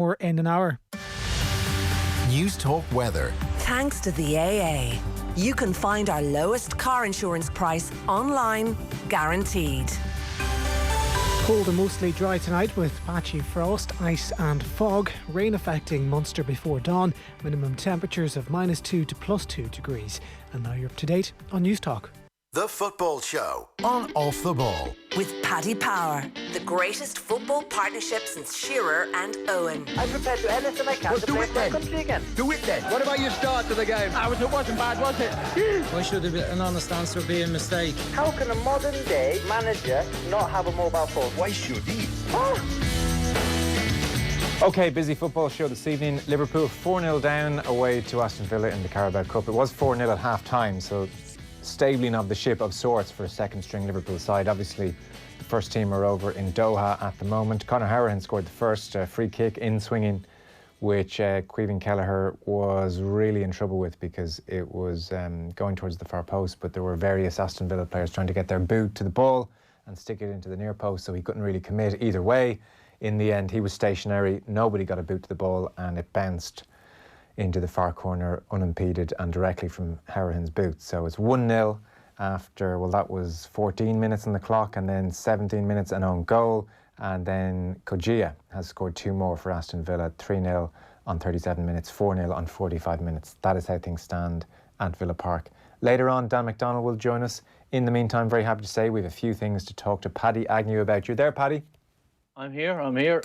Or in an hour. News Talk Weather. Thanks to the AA, you can find our lowest car insurance price online, guaranteed. Cold and mostly dry tonight with patchy frost, ice and fog. Rain affecting Munster before dawn. Minimum temperatures of -2 to +2 degrees. And now you're up to date on News Talk. The Football Show on Off the Ball. With Paddy Power, the greatest football partnership since Shearer and Owen. I'm prepared to do anything I can to play for my country again. Do it then. What about your start to the game? It wasn't bad, was it? Why should an honest answer be a mistake? How can a modern day manager not have a mobile phone? Why should he? OK, busy football show this evening. Liverpool 4-0 down away to Aston Villa in the Carabao Cup. It was 4-0 at half-time, so stabling of the ship of sorts for a second-string Liverpool side. Obviously, the first team are over in Doha at the moment. Conor Hourihane scored the first free kick in swinging, which Caoimhín Kelleher was really in trouble with because it was going towards the far post, but there were various Aston Villa players trying to get their boot to the ball and stick it into the near post, so he couldn't really commit either way. In the end, he was stationary. Nobody got a boot to the ball, and it bounced into the far corner unimpeded and directly from Hourihane's boot. So it's 1-0 after, well, that was 14 minutes on the clock, and then 17 minutes an own goal. And then Kojia has scored two more for Aston Villa, 3-0 on 37 minutes, 4-0 on 45 minutes. That is how things stand at Villa Park. Later on, Dan McDonnell will join us. In the meantime, very happy to say we have a few things to talk to Paddy Agnew about. You there, Paddy? I'm here.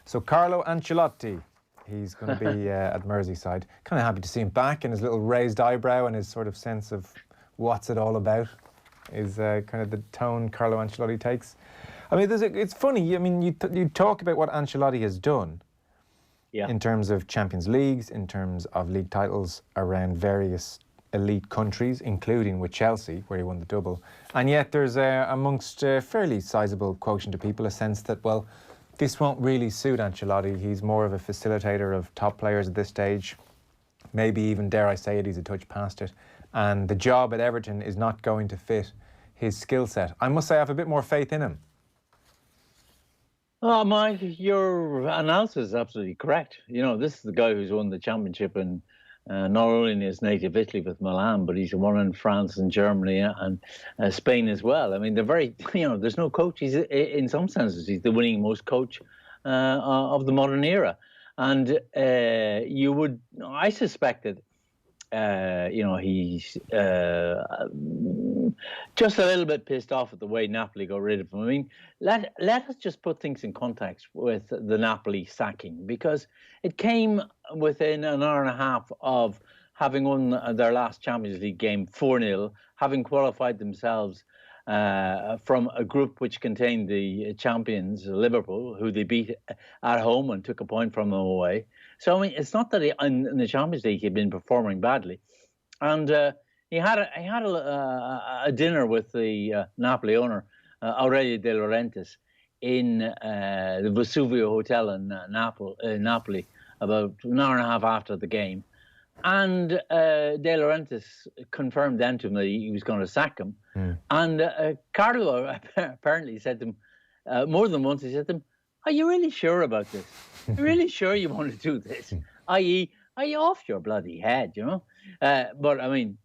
So Carlo Ancelotti, he's going to be at Merseyside. Kind of happy to see him back, and his little raised eyebrow and his sort of sense of what's it all about is kind of the tone Carlo Ancelotti takes. I mean, it's funny. I mean, you talk about what Ancelotti has done in terms of Champions Leagues, in terms of league titles around various elite countries, including with Chelsea, where he won the double. And yet there's, amongst a fairly sizable quotient of people, a sense that, well, this won't really suit Ancelotti. He's more of a facilitator of top players at this stage. Maybe even, dare I say it, he's a touch past it. And the job at Everton is not going to fit his skill set. I must say I have a bit more faith in him. Oh, Mike, your analysis is absolutely correct. You know, this is the guy who's won the championship in not only in his native Italy with Milan, but he's won in France and Germany and Spain as well. I mean, they're very, there's no coach. He's, in some senses, he's the winningmost coach of the modern era. And I suspect that, he's just a little bit pissed off at the way Napoli got rid of him. I mean, let us just put things in context with the Napoli sacking, because it came within an hour and a half of having won their last Champions League game 4-0, having qualified themselves from a group which contained the champions, Liverpool, who they beat at home and took a point from them away. So, I mean, it's not that in the Champions League he'd been performing badly. And he had a dinner with the Napoli owner, Aurelio De Laurentiis, in the Vesuvio Hotel in Napoli about an hour and a half after the game. And De Laurentiis confirmed then to him that he was going to sack him. And Carlo apparently said to him, more than once, he said to him, "Are you really sure about this? Are you really sure you want to do this? I.e., are you off your bloody head, But, I mean,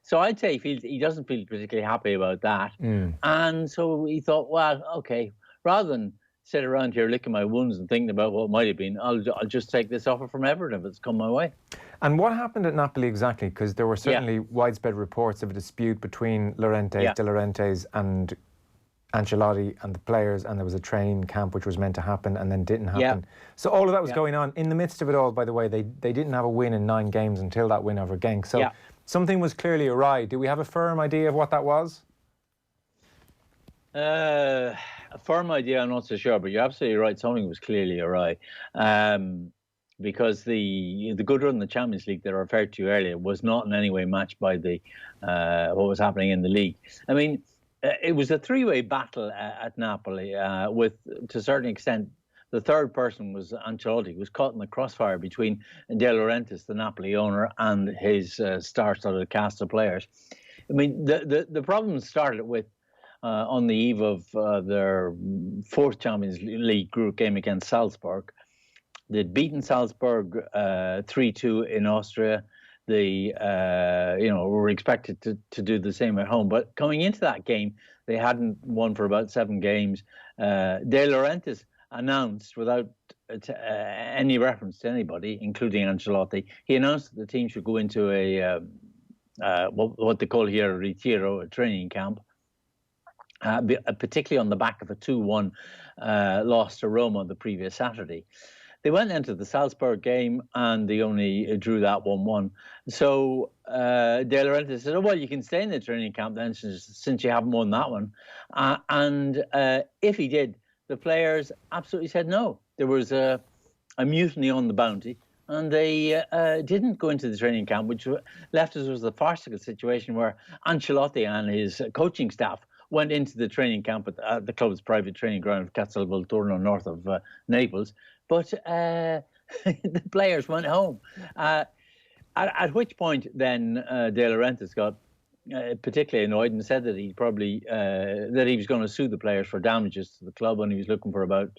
so I'd say he doesn't feel particularly happy about that. And so he thought, well, OK, rather than sit around here licking my wounds and thinking about what might have been, I'll just take this offer from Everton if it's come my way. And what happened at Napoli exactly? Because there were certainly widespread reports of a dispute between De Laurentiis and Ancelotti and the players, and there was a training camp which was meant to happen and then didn't happen. So all of that was going on. In the midst of it all, by the way, they didn't have a win in 9 games until that win over Genk. So something was clearly awry. Do we have a firm idea of what that was? A firm idea, I'm not so sure, but you're absolutely right. Something was clearly awry. Because the good run in the Champions League that I referred to earlier was not in any way matched by the what was happening in the league. I mean, it was a three-way battle at Napoli with, to a certain extent, the third person was Ancelotti, who was caught in the crossfire between De Laurentiis, the Napoli owner, and his star-studded cast of players. I mean, the problem started with, on the eve of their 4th Champions League group game against Salzburg, They'd beaten Salzburg 3-2 in Austria. They, were expected to do the same at home. But coming into that game, they hadn't won for about 7 games. De Laurentiis announced, without any reference to anybody, including Ancelotti, he announced that the team should go into a what they call here a retiro, a training camp, particularly on the back of a 2-1 loss to Roma the previous Saturday. They went into the Salzburg game and they only drew that 1-1. So De Laurentiis said, "Oh, well, you can stay in the training camp then since you haven't won that one." And if he did, the players absolutely said no. There was a mutiny on the Bounty, and they didn't go into the training camp, which left us with a farcical situation where Ancelotti and his coaching staff went into the training camp at the club's private training ground of Castelvolturno, north of Naples. But the players went home. At which point, then De Laurentiis got particularly annoyed and said that he was going to sue the players for damages to the club, and he was looking for about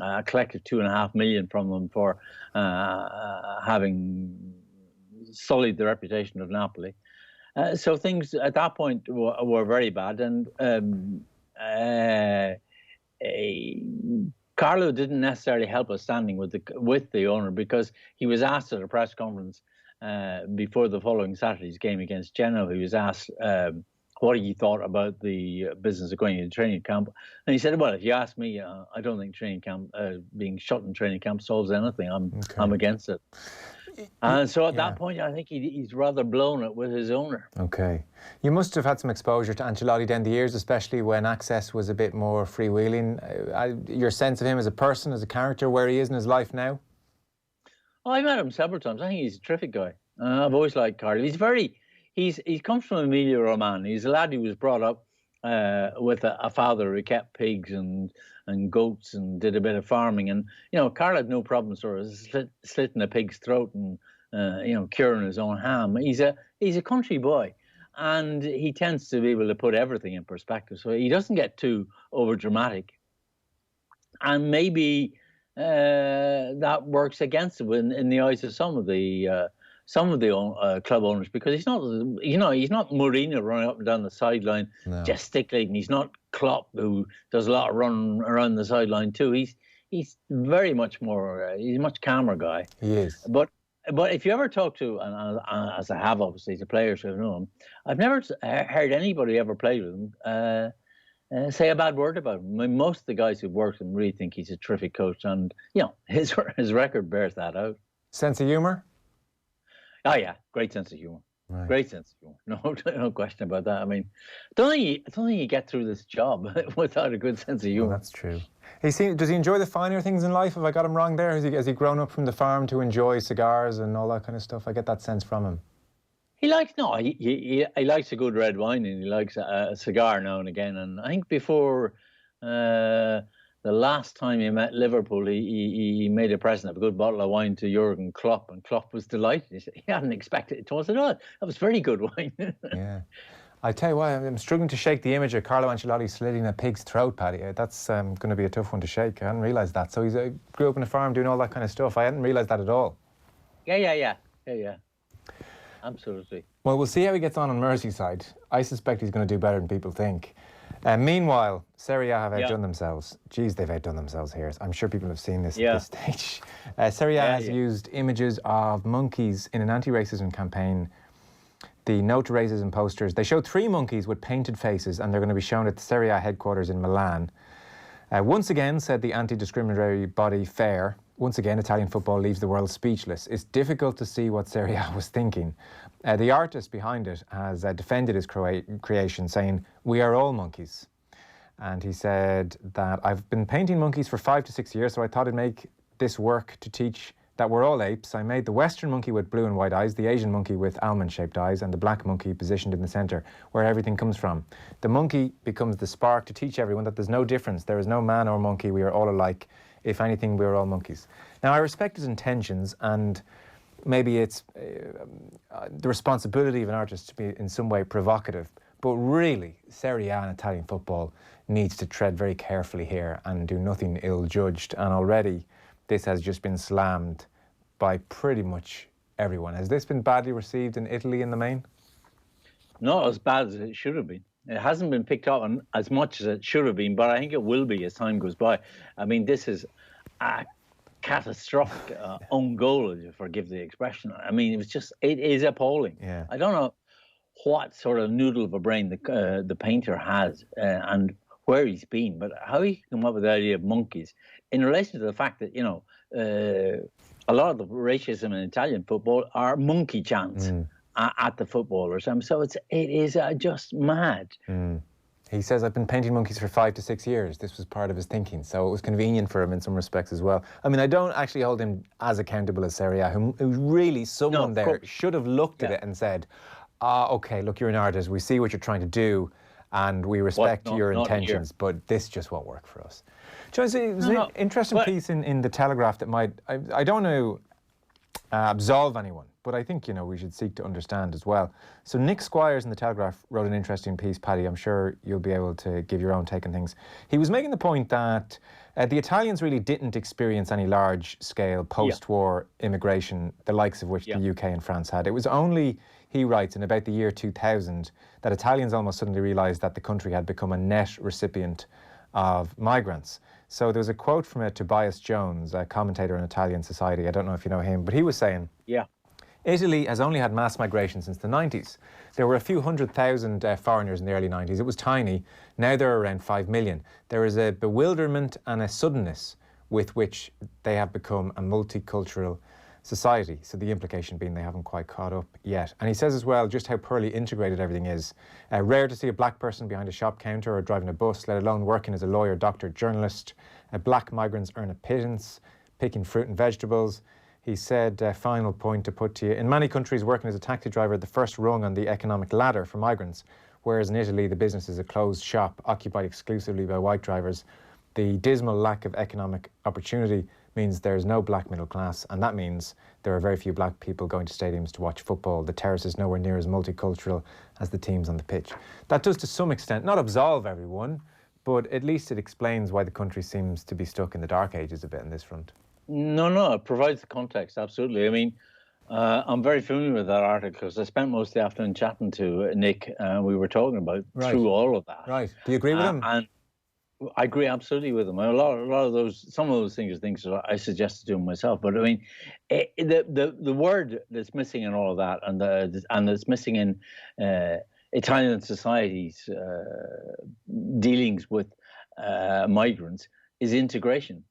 a collective $2.5 million from them for having sullied the reputation of Napoli. So things at that point were very bad, and Carlo didn't necessarily help us standing with the owner, because he was asked at a press conference before the following Saturday's game against Genoa. He was asked what he thought about the business of going into training camp, and he said, "Well, if you ask me, I don't think training camp being shut in training camp solves anything. I'm against it." And so at that point, I think he's rather blown it with his owner. Okay. You must have had some exposure to Ancelotti down the years, especially when access was a bit more freewheeling. Your sense of him as a person, as a character, where he is in his life now? Oh, I met him several times. I think he's a terrific guy. I've always liked Carlo. He comes from Emilia Romagna. He's a lad who was brought up with a father who kept pigs and goats and did a bit of farming. And, Carlo had no problem sort of slitting a pig's throat and, curing his own ham. He's a country boy, and he tends to be able to put everything in perspective. So he doesn't get too overdramatic. And maybe that works against him in the eyes of some of the club owners, because he's not Mourinho running up and down the sideline gesticulating. He's not Klopp, who does a lot of running around the sideline too. He's very much more. He's a much calmer guy. He is. But if you ever talk to, and as I have obviously, the players who know him, I've never heard anybody ever played with him say a bad word about him. I mean, most of the guys who've worked with him really think he's a terrific coach, and his record bears that out. Sense of humour? Oh yeah, great sense of humour. Right. Great sense of humour. No question about that. I mean, I don't think you get through this job without a good sense of humour. Well, that's true. Does he enjoy the finer things in life? Have I got him wrong there? Has he grown up from the farm to enjoy cigars and all that kind of stuff? I get that sense from him. He likes a good red wine, and he likes a cigar now and again. And I think before the last time he met Liverpool, he made a present of a good bottle of wine to Jurgen Klopp, and Klopp was delighted. He hadn't expected it. Told us, "Oh, that was very good wine." Yeah. I tell you what, I'm struggling to shake the image of Carlo Ancelotti slitting a pig's throat, Paddy. That's going to be a tough one to shake. I hadn't realised that. So he grew up in a farm doing all that kind of stuff. I hadn't realised that at all. Yeah. Absolutely. Well, we'll see how he gets on Merseyside. I suspect he's going to do better than people think. Meanwhile, Serie A have outdone themselves. Geez, they've outdone themselves here. I'm sure people have seen this at this stage. Serie A has used images of monkeys in an anti-racism campaign. The No to Racism posters, they show 3 monkeys with painted faces, and they're going to be shown at the Serie A headquarters in Milan. Once again, said the anti-discriminatory body FAIR, once again, Italian football leaves the world speechless. It's difficult to see what Serie A was thinking. The artist behind it has defended his creation, saying, "We are all monkeys." And he said that, "I've been painting monkeys for 5 to 6 years, so I thought I'd make this work to teach that we're all apes. I made the Western monkey with blue and white eyes, the Asian monkey with almond-shaped eyes, and the black monkey positioned in the centre, where everything comes from. The monkey becomes the spark to teach everyone that there's no difference. There is no man or monkey. We are all alike. If anything, we are all monkeys." Now, I respect his intentions, and maybe it's the responsibility of an artist to be in some way provocative. But really, Serie A and Italian football needs to tread very carefully here and do nothing ill-judged. And already this has just been slammed by pretty much everyone. Has this been badly received in Italy in the main? Not as bad as it should have been. It hasn't been picked up on as much as it should have been, but I think it will be as time goes by. I mean, this is a catastrophic own goal, if you forgive the expression. I mean, it is appalling. Yeah. I don't know what sort of noodle of a brain the painter has and where he's been, but how he can come up with the idea of monkeys in relation to the fact that, a lot of the racism in Italian football are monkey chants at the footballers. So it is just mad. He says, I've been painting monkeys for 5 to 6 years. This was part of his thinking, so it was convenient for him in some respects as well. I mean, I don't actually hold him as accountable as Serie A, who really someone there should have looked at it and said, okay, look, you're an artist. We see what you're trying to do, and we respect your intentions, but this just won't work for us. John, it was an interesting piece in The Telegraph that I don't want to absolve anyone, but I think, we should seek to understand as well. So Nick Squires in The Telegraph wrote an interesting piece, Paddy. I'm sure you'll be able to give your own take on things. He was making the point that the Italians really didn't experience any large-scale post-war immigration, the likes of which the UK and France had. It was only, he writes, in about the year 2000 that Italians almost suddenly realised that the country had become a net recipient of migrants. So there was a quote from Tobias Jones, a commentator on Italian society. I don't know if you know him, but he was saying, Italy has only had mass migration since the 90s. There were a few 100,000 foreigners in the early 90s. It was tiny. Now there are around 5 million. There is a bewilderment and a suddenness with which they have become a multicultural society. So the implication being they haven't quite caught up yet. And he says as well just how poorly integrated everything is. Rare to see a black person behind a shop counter or driving a bus, let alone working as a lawyer, doctor, journalist. Black migrants earn a pittance, picking fruit and vegetables. He said, final point to put to you, in many countries working as a taxi driver, the first rung on the economic ladder for migrants, whereas in Italy the business is a closed shop occupied exclusively by white drivers. The dismal lack of economic opportunity means there is no black middle class, and that means there are very few black people going to stadiums to watch football. The terrace is nowhere near as multicultural as the teams on the pitch. That does to some extent not absolve everyone, but at least it explains why the country seems to be stuck in the dark ages a bit on this front. No, it provides the context, absolutely. I mean, I'm very familiar with that article because I spent most of the afternoon chatting to Nick, and we were talking about through all of that. Right. Do you agree with him? And I agree absolutely with him. A lot of those, some of those things are things that I suggested to him myself. But I mean, the word that's missing in all of that, and that's missing in Italian society's dealings with migrants, is integration.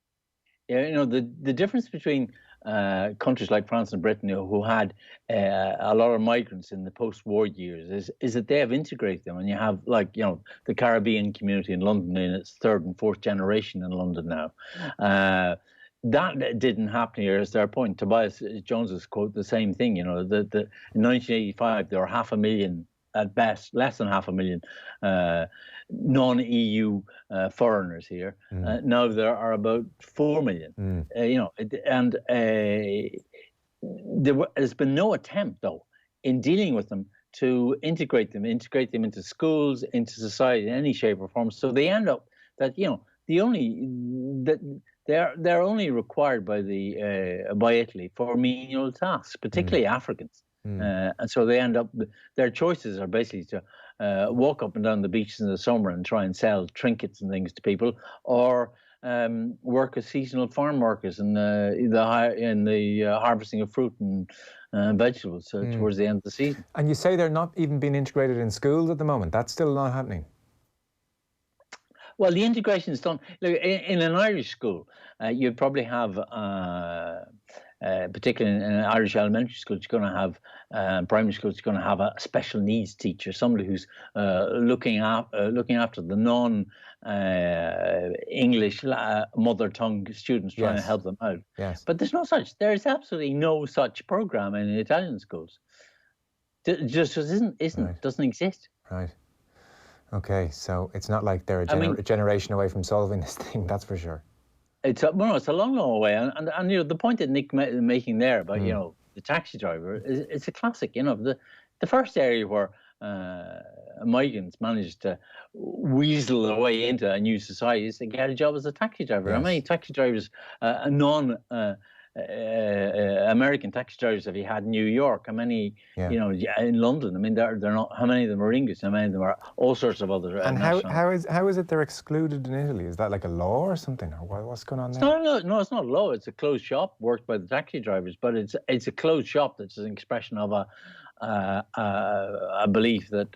The difference between countries like France and Britain, who had a lot of migrants in the post-war years, is that they have integrated them, and you have the Caribbean community in London in its 3rd and 4th generation in London now. That didn't happen here, is their point. Tobias Jones's quote, the same thing. In 1985 there were 500,000 at best, less than 500,000 non-EU foreigners here. Now there are about 4 million. There's been no attempt, though, in dealing with them to integrate them into schools, into society in any shape or form. So they end up that they're only required by Italy for menial tasks, particularly Africans. And so they end up, their choices are basically to walk up and down the beaches in the summer and try and sell trinkets and things to people, or work as seasonal farm workers in the harvesting of fruit and vegetables towards the end of the season. And you say they're not even being integrated in schools at the moment. That's still not happening. Well, the integration is done. Look, in an Irish school, you'd probably have, particularly in an Irish elementary school, you're going to have, primary schools, you're going to have a special needs teacher, somebody who's looking after the non-English mother tongue students, trying to help them out. Yes. But there is absolutely no such program in Italian schools. Just doesn't exist. Right. Okay, so it's not like they're a generation away from solving this thing, that's for sure. It's a long way, and the point that Nick making there about the taxi driver is a classic. The first area where migrants manage to weasel their way into a new society is to get a job as a taxi driver. Yes. How many taxi drivers, American taxi drivers have you had in New York? How many, in London? I mean, they're not. How many of them are English? How many of them are all sorts of other? And how is it they're excluded in Italy? Is that like a law or something, or what's going on there? No, it's not a law. It's a closed shop worked by the taxi drivers, but it's a closed shop that's an expression of a belief that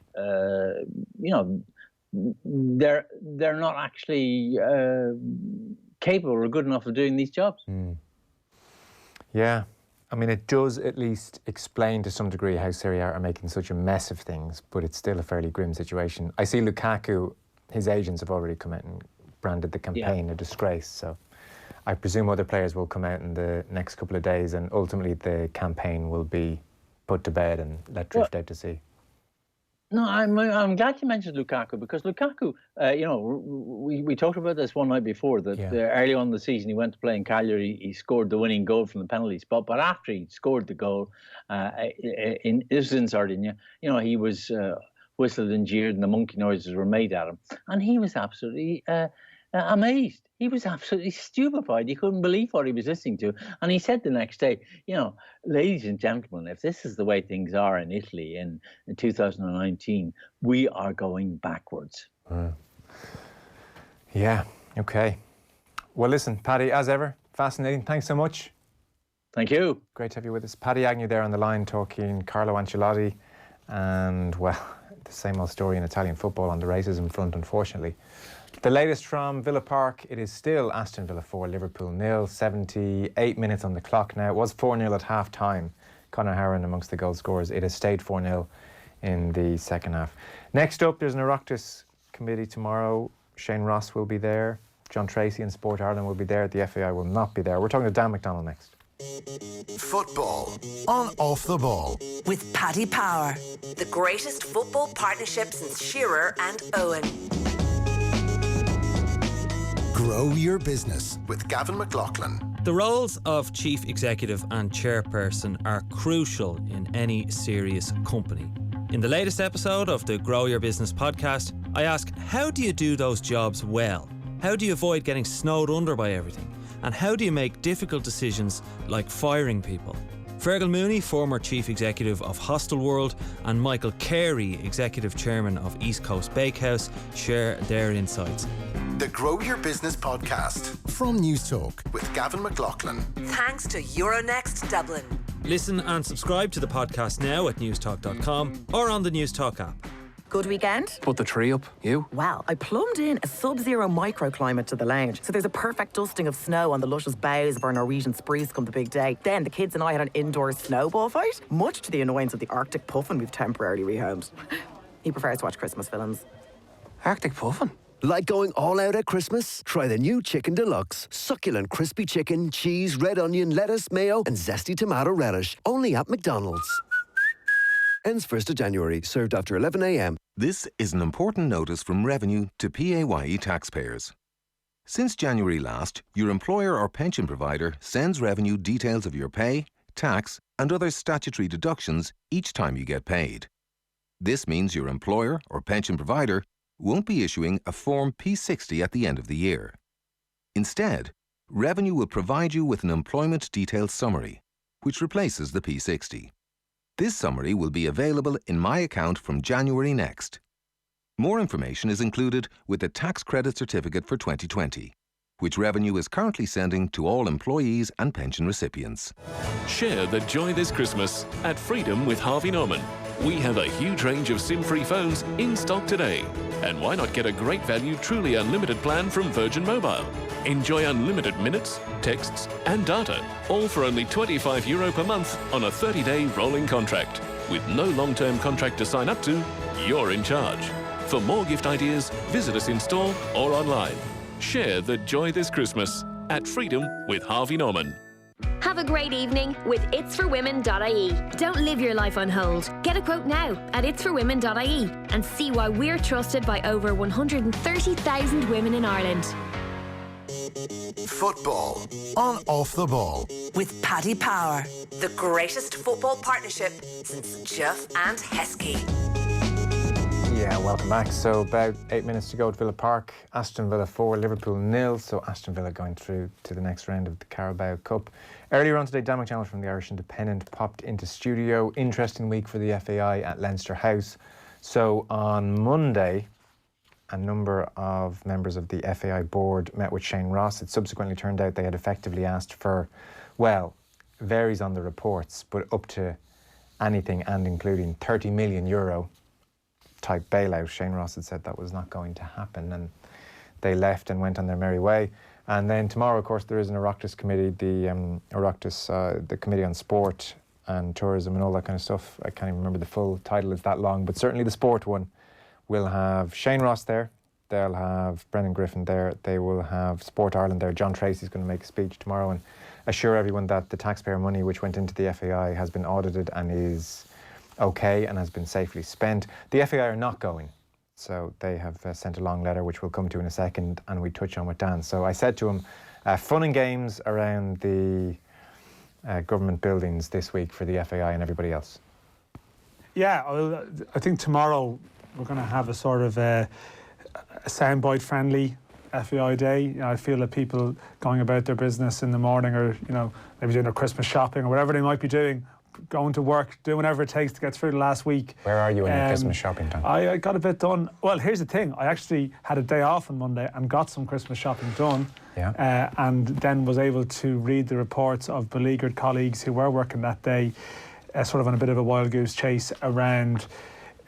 they're not actually capable or good enough of doing these jobs. Yeah, I mean, it does at least explain to some degree how Serie A are making such a mess of things, but it's still a fairly grim situation. I see Lukaku, his agents have already come out and branded the campaign a disgrace, so I presume other players will come out in the next couple of days and ultimately the campaign will be put to bed and let drift out to sea. No, I'm glad you mentioned Lukaku, because Lukaku, we talked about this one night before, that early on in the season he went to play in Cagliari, he scored the winning goal from the penalty spot, but after he scored the goal, this was in Sardinia, he was whistled and jeered and the monkey noises were made at him, and he was absolutely amazed. He was absolutely stupefied. He couldn't believe what he was listening to. And he said the next day, ladies and gentlemen, if this is the way things are in Italy in 2019, we are going backwards. Yeah, okay. Well, listen, Paddy, as ever, fascinating. Thanks so much. Thank you. Great to have you with us. Paddy Agnew there on the line talking Carlo Ancelotti and, well, the same old story in Italian football on the racism front, unfortunately. The latest from Villa Park, it is still Aston Villa 4, Liverpool 0, 78 minutes on the clock now. It was 4-0 at half-time. Conor Harron amongst the goal scorers. It has stayed 4-0 in the second half. Next up, there's an Oireachtas committee tomorrow. Shane Ross will be there. John Tracy and Sport Ireland will be there. The FAI will not be there. We're talking to Dan McDonnell next. Football on Off the Ball. With Paddy Power, the greatest football partnership since Shearer and Owen. Grow your business with Gavin McLaughlin. The roles of chief executive and chairperson are crucial in any serious company. In the latest episode of the Grow Your Business podcast, I ask, how do you do those jobs well? How do you avoid getting snowed under by everything? And how do you make difficult decisions like firing people? Fergal Mooney, former chief executive of Hostel World, and Michael Carey, executive chairman of East Coast Bakehouse, share their insights. The Grow Your Business podcast from News Talk with Gavin McLaughlin. Thanks to Euronext Dublin. Listen and subscribe to the podcast now at newstalk.com or on the News Talk app. Good weekend? Put the tree up. You? Well, I plumbed in a sub-zero microclimate to the lounge, so there's a perfect dusting of snow on the luscious boughs of our Norwegian spruce come the big day. Then the kids and I had an indoor snowball fight, much to the annoyance of the Arctic puffin we've temporarily rehomed. He prefers to watch Christmas films. Arctic puffin? Like going all out at Christmas? Try the new Chicken Deluxe. Succulent crispy chicken, cheese, red onion, lettuce, mayo and zesty tomato relish. Only at McDonald's. Ends 1st of January. Served after 11 a.m. This is an important notice from Revenue to PAYE taxpayers. Since January last, your employer or pension provider sends Revenue details of your pay, tax and other statutory deductions each time you get paid. This means your employer or pension provider won't be issuing a Form P60 at the end of the year. Instead, Revenue will provide you with an employment details summary, which replaces the P60. This summary will be available in My Account from January next. More information is included with the Tax Credit Certificate for 2020, which Revenue is currently sending to all employees and pension recipients. Share the joy this Christmas at Freedom with Harvey Norman. We have a huge range of SIM-free phones in stock today. And why not get a great value, truly unlimited plan from Virgin Mobile? Enjoy unlimited minutes, texts and data, all for only €25 per month on a 30-day rolling contract. With no long-term contract to sign up to, you're in charge. For more gift ideas, visit us in store or online. Share the joy this Christmas at Freedom with Harvey Norman. Have a great evening with itsforwomen.ie. Don't live your life on hold. Get a quote now at itsforwomen.ie and see why we're trusted by over 130,000 women in Ireland. Football on Off the Ball. With Paddy Power, the greatest football partnership since Jeff and Heskey. Yeah, welcome back. So about 8 minutes to go at Villa Park. Aston Villa 4, Liverpool 0. So Aston Villa going through to the next round of the Carabao Cup. Earlier on today, Dan McDonnell from the Irish Independent popped into studio. Interesting week for the FAI at Leinster House. So on Monday, a number of members of the FAI board met with Shane Ross. It subsequently turned out they had effectively asked for, well, varies on the reports, but up to anything and including €30 million type bailout. Shane Ross had said that was not going to happen, and they left and went on their merry way. And then tomorrow, of course, there is an Oireachtas committee, the Oireachtas, the Committee on Sport and Tourism and all that kind of stuff. I can't even remember the full title, it's that long, but certainly the sport one will have Shane Ross there. They'll have Brendan Griffin there. They will have Sport Ireland there. John Tracy's going to make a speech tomorrow and assure everyone that the taxpayer money which went into the FAI has been audited and is okay and has been safely spent. The FAI are not going. So they have sent a long letter, which we'll come to in a second, and we touch on with Dan. So I said to him, fun and games around the government buildings this week for the FAI and everybody else. Yeah, well, I think tomorrow we're going to have a sort of a soundbite friendly FAI day. You know, I feel that people going about their business in the morning, or maybe doing their Christmas shopping or whatever they might be doing, going to work, doing whatever it takes to get through the last week. Where are you in your Christmas shopping time? I got a bit done. Well, here's the thing. I actually had a day off on Monday and got some Christmas shopping done. Yeah. And then was able to read the reports of beleaguered colleagues who were working that day, sort of on a bit of a wild goose chase around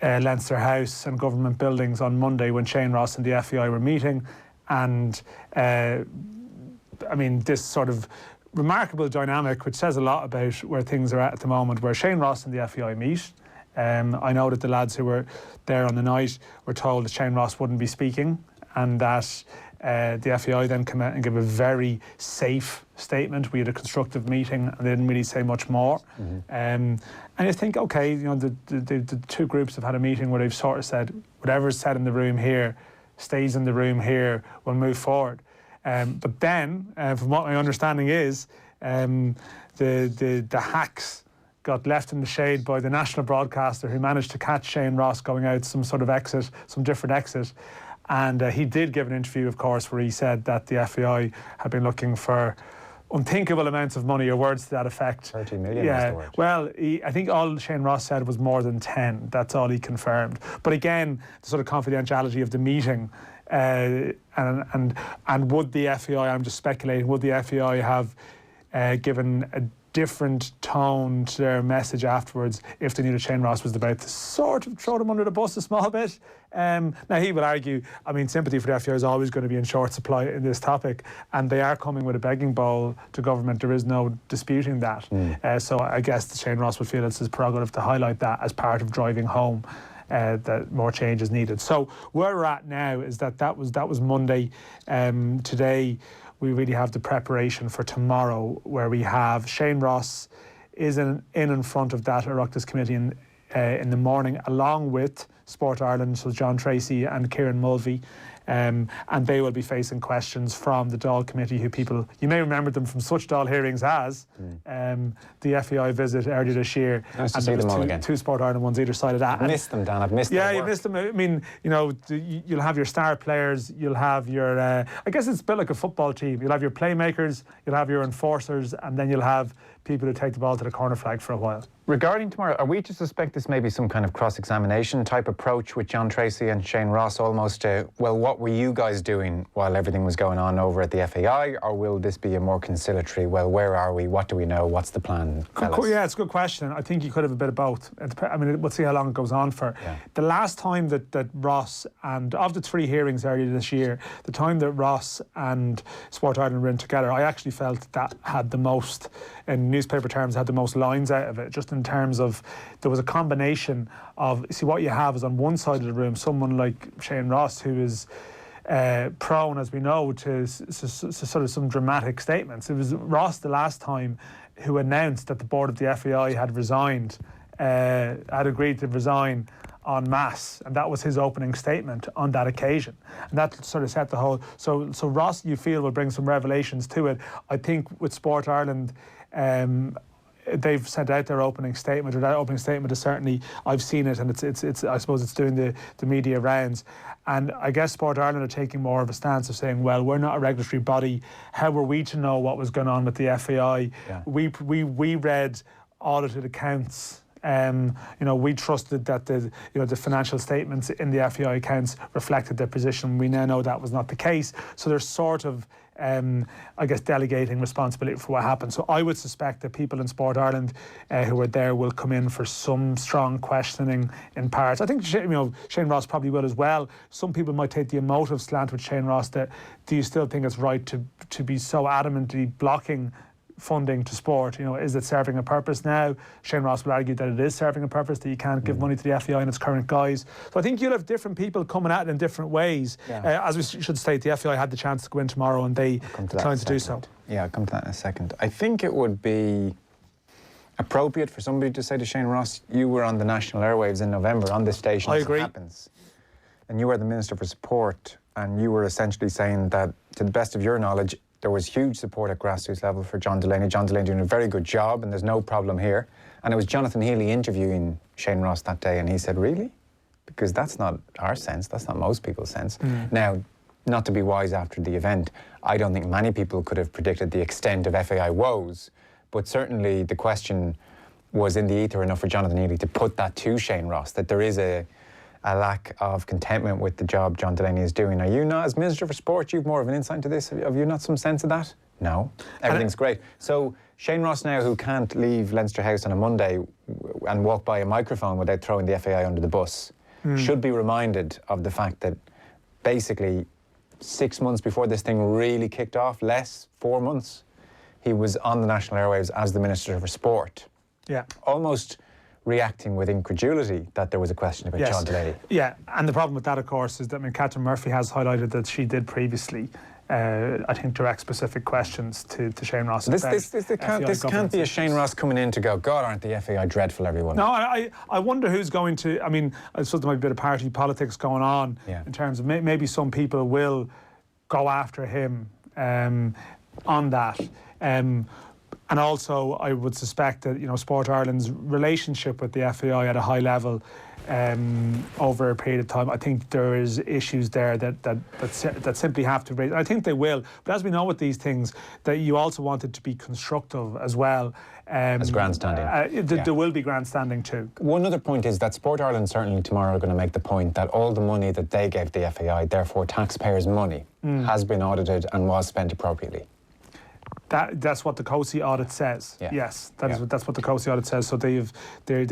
Leinster House and government buildings on Monday when Shane Ross and the FAI were meeting. And this sort of remarkable dynamic, which says a lot about where things are at the moment, where Shane Ross and the FAI meet. I know that the lads who were there on the night were told that Shane Ross wouldn't be speaking, and that the FAI then come out and give a very safe statement. We had a constructive meeting and they didn't really say much more. Mm-hmm. And you think, okay, the two groups have had a meeting where they've sort of said, whatever's said in the room here stays in the room here, we'll move forward. But then, from what my understanding is, the hacks got left in the shade by the national broadcaster, who managed to catch Shane Ross going out some sort of exit, some different exit. And he did give an interview, of course, where he said that the FAI had been looking for unthinkable amounts of money, or words to that effect. 30 million yeah. was the word. Well, I think all Shane Ross said was more than 10. That's all he confirmed. But again, the sort of confidentiality of the meeting, and would the FAI, I'm just speculating, would the FAI have given a different tone to their message afterwards if they knew that Shane Ross was about to sort of throw them under the bus a small bit? Now, he would argue, sympathy for the FAI is always going to be in short supply in this topic, and they are coming with a begging bowl to government. There is no disputing that. So I guess that Shane Ross would feel it's his prerogative to highlight that as part of driving home that more change is needed. So where we're at now is that was Monday. Today we really have the preparation for tomorrow, where we have Shane Ross is in front of that Oireachtas committee in the morning, along with Sport Ireland, so John Tracy and Kieran Mulvey. And they will be facing questions from the Dáil committee, who people, you may remember them from such Dáil hearings as the FAI visit earlier this year. Nice to see them all again. Two Sport Ireland ones either side of that. I've missed them, Dan. I've missed them. Yeah, you've missed them. You'll have your star players, you'll have your, I guess it's a bit like a football team. You'll have your playmakers, you'll have your enforcers, and then you'll have people who take the ball to the corner flag for a while. Regarding tomorrow, are we to suspect this may be some kind of cross-examination type approach with John Tracy and Shane Ross, almost well, what were you guys doing while everything was going on over at the FAI, or will this be a more conciliatory, well, where are we, what do we know, what's the plan? Yeah, it's a good question. I think you could have a bit of both. We'll see how long it goes on for. Yeah. The last time that Ross, and of the three hearings earlier this year, the time that Ross and Sport Ireland were in together, I actually felt that had the most, in newspaper terms, had the most lines out of it, just in terms of there was a combination of, see, what you have is on one side of the room someone like Shane Ross, who is prone, as we know, to sort of some dramatic statements. It was Ross the last time who announced that the board of the FAI had resigned, had agreed to resign en masse, and that was his opening statement on that occasion, and that sort of set the whole. So Ross, you feel, will bring some revelations to it. I think with Sport Ireland, they've sent out their opening statement, or that opening statement is certainly, I've seen it, and it's I suppose it's doing the media rounds. And I guess Sport Ireland are taking more of a stance of saying, well, we're not a regulatory body. How were we to know what was going on with the FAI? Yeah. We read audited accounts. We trusted that the financial statements in the FAI accounts reflected their position. We now know that was not the case. So there's sort of, I guess, delegating responsibility for what happened. So I would suspect that people in Sport Ireland who are there will come in for some strong questioning in parts. I think Shane Ross probably will as well. Some people might take the emotive slant with Shane Ross that, do you still think it's right to be so adamantly blocking funding to sport? Is it serving a purpose now? Shane Ross will argue that it is serving a purpose, that you can't give money to the FAI in its current guise. So I think you'll have different people coming at it in different ways. Yeah. As we should state, the FAI had the chance to go in tomorrow and they declined to do so. Yeah, I'll come to that in a second. I think it would be appropriate for somebody to say to Shane Ross, you were on the national airwaves in November on this station. I agree. It happens. And you were the Minister for Sport, and you were essentially saying that, to the best of your knowledge, there was huge support at grassroots level for John Delaney. John Delaney doing a very good job, and there's no problem here. And it was Jonathan Healy interviewing Shane Ross that day, and he said, really? Because that's not our sense, that's not most people's sense. Now, not to be wise after the event, I don't think many people could have predicted the extent of FAI woes, but certainly the question was in the ether enough for Jonathan Healy to put that to Shane Ross, that there is a lack of contentment with the job John Delaney is doing. Are you not, as Minister for Sport, you've more of an insight into this? Have you not some sense of that? No. Everything's great. So Shane Ross now, who can't leave Leinster House on a Monday and walk by a microphone without throwing the FAI under the bus, should be reminded of the fact that basically 6 months before this thing really kicked off, 4 months, he was on the national airwaves as the Minister for Sport. Yeah. Almost reacting with incredulity that there was a question about John Delaney. Yeah, and the problem with that, of course, is that Catherine Murphy has highlighted that she did previously, I think, direct specific questions to Shane Ross. This can't be a Shane Ross coming in to go, God, aren't the FAI dreadful, everyone? No, I wonder who's going to, I suppose there might be a bit of party politics going on in terms of maybe some people will go after him on that. And also, I would suspect that Sport Ireland's relationship with the FAI at a high level over a period of time, I think there is issues there that simply have to raise. I think they will, but as we know with these things, that you also want it to be constructive as well. As grandstanding. There will be grandstanding too. One other point is that Sport Ireland certainly tomorrow are going to make the point that all the money that they gave the FAI, therefore taxpayers' money, has been audited and was spent appropriately. That's what the COSI audit says. Yeah. Yes, that's what the COSI audit says. So they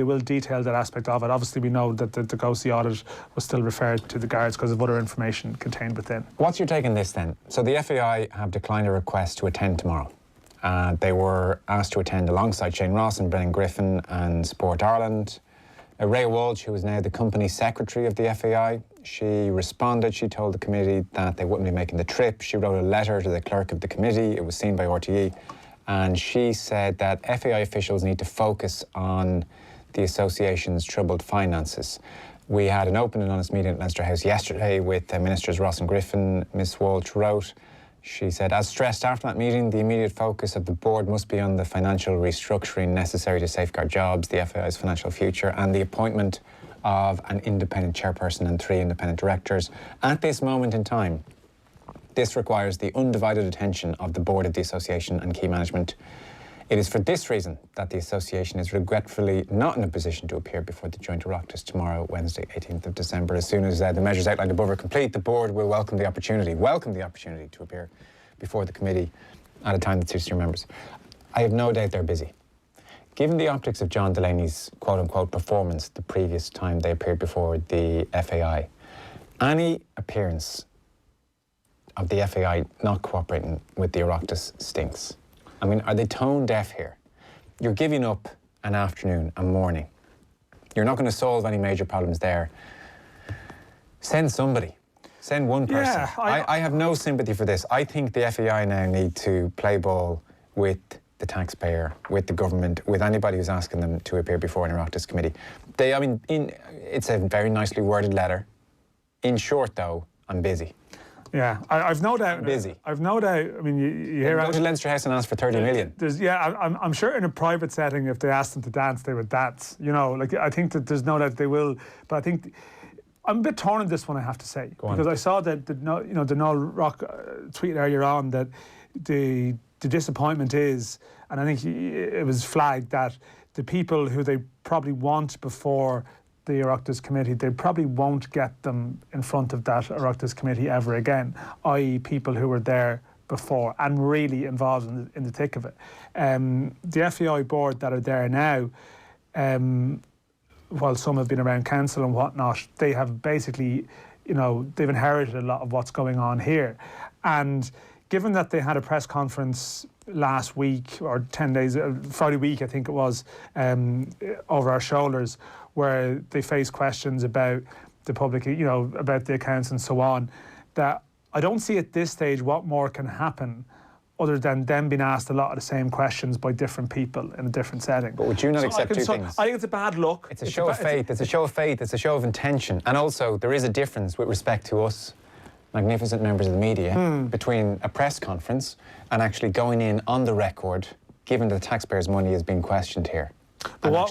will detail that aspect of it. Obviously, we know that the COSI audit was still referred to the guards because of other information contained within. What's your take on this then? So the FAI have declined a request to attend tomorrow. They were asked to attend alongside Shane Ross and Brennan Griffin and Sport Ireland. Ray Walsh, who is now the company secretary of the FAI, she responded. She told the committee that they wouldn't be making the trip. She wrote a letter to the clerk of the committee. It was seen by RTE. And she said that FAI officials need to focus on the association's troubled finances. We had an open and honest meeting at Leinster House yesterday with Ministers Ross and Griffin. Ms Walsh wrote, she said, as stressed after that meeting, the immediate focus of the board must be on the financial restructuring necessary to safeguard jobs, the FAI's financial future, and the appointment of an independent chairperson and 3 independent directors. At this moment in time, this requires the undivided attention of the board of the association and key management. It is for this reason that the association is regretfully not in a position to appear before the joint Oireachtas tomorrow, Wednesday, 18th of December. As soon as the measures outlined above are complete, the board will welcome the opportunity to appear before the committee at a time that suits your members. I have no doubt they're busy. Given the optics of John Delaney's quote-unquote performance the previous time they appeared before the FAI, any appearance of the FAI not cooperating with the Oireachtas stinks. Are they tone deaf here? You're giving up an afternoon, a morning. You're not going to solve any major problems there. Send somebody. Send one person. Yeah, I have no sympathy for this. I think the FAI now need to play ball with the taxpayer, with the government, with anybody who's asking them to appear before an Oireachtas committee. It's a very nicely worded letter. In short, though, I'm busy. Yeah, I've no doubt. Busy. I've no doubt. I mean, you hear... Go to Leinster House and ask for 30 million. I'm sure in a private setting, if they asked them to dance, they would dance. You know, like, I think that there's no doubt they will. But I think... I'm a bit torn on this one, I have to say. Because I saw that the Noel Rock tweet earlier on that the disappointment is, and I think it was flagged that the people who they probably want before the Oireachtas committee, they probably won't get them in front of that Oireachtas committee ever again, i.e. people who were there before and really involved in the thick of it. The FAI board that are there now, while some have been around council and whatnot, they have basically, they've inherited a lot of what's going on here. And given that they had a press conference last week or 10 days, Friday week, I think it was, over our shoulders, where they faced questions about the public, about the accounts and so on, that I don't see at this stage what more can happen other than them being asked a lot of the same questions by different people in a different setting. But would you not accept two things? I think it's a bad look. It's a show of faith. It's a show of faith. It's a show of intention. And also, there is a difference with respect to us, magnificent members of the media, between a press conference and actually going in on the record, given that the taxpayers' money is being questioned here. But I